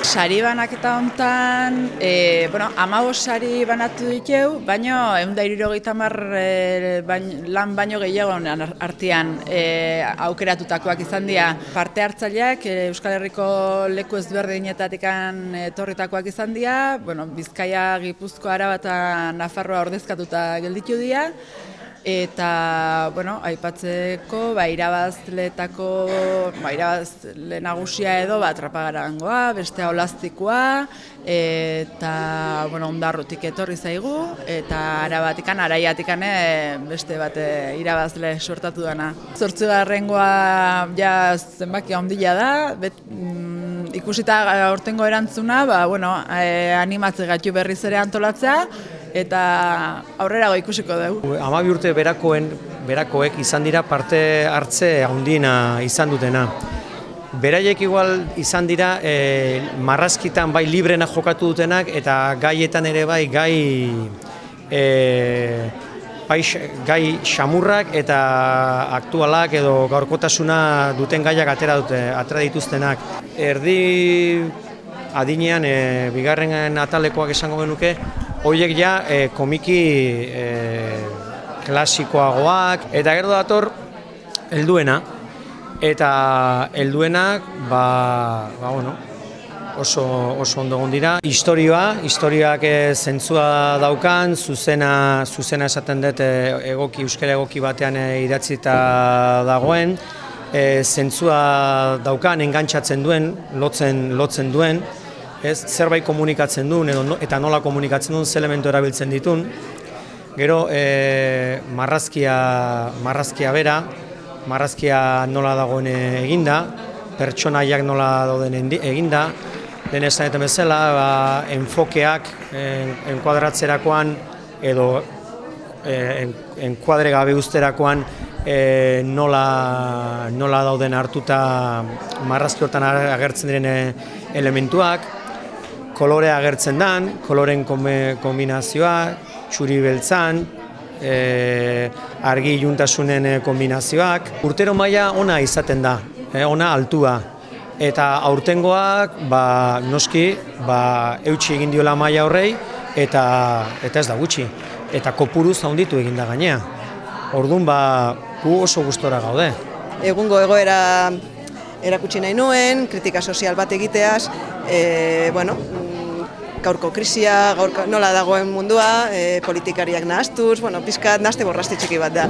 Sari banaketa hontan, 15 sari banatu ditu, baina 170 lan baino gehiago artean aukeratutakoak izan dira. Parte hartzaileak Euskal Herriko leku ezberdinetatik etorritakoak izan dira, Bizkaia, Gipuzkoa, Araba eta Nafarroa ordezkatuta gelditu dira. Eta, aipatzeko, irabazle nagusia edo, Trapagarangoa, bestea Olaztikoa, eta, Ondarrutik etorri zaigu, eta Arabatik, Araiatik beste bat irabazle sortatu dana. 8. Zenbaki handia da, ikusita aurtengo erantzuna, animatze gaitu berriz ere antolatzea, eta aurrerago ikusiko dugu. 12 urte berakoek izan dira parte hartze handiena izan dutena. Beraiek igual izan dira marrazkitan bai librena jokatu dutenak eta gaietan ere bai gai xamurrak eta aktualak edo gaurkotasuna duten gaiak atera dituztenak. Erdi adinean bigarren atalekoak esango genuke, horiek ja komiki klasikoagoak, eta gero dator helduena. Eta helduenak oso ondo egon dira. Historiak zentzua daukan, zuzena esaten dut euskara egoki batean idatzita dagoen, zentzua daukan, engantzatzen duen, lotzen duen, zerbait komunikatzen duen eta nola komunikatzen duen, ze elementu erabiltzen ditun. Gero marrazkia bera, marrazkia nola dagoen eginda, pertsonaiak nola dauden eginda, lehen esanetan bezala, enfokeak enkuadratzerakoan edo enkuadre gabe usterakoan nola dauden hartuta marrazki hortan agertzen diren elementuak, kolorea agertzen dan, koloren kombinazioa, txuri beltzan, argi iluntasunen kombinazioak. Urtero maila ona izaten da, ona altua. Eta aurtengoak noski eutsi egin diola maila horrei eta ez da gutxi. Eta kopuruz handitu egin da gainea. Orduan gu oso gustora gaude. Egungo egoera erakutsi nahi nuen, kritika sozial bat egiteaz, gaurko krisia, nola dagoen mundua, politikariak nahastuz, pixkat nahaste borrasti txiki bat da.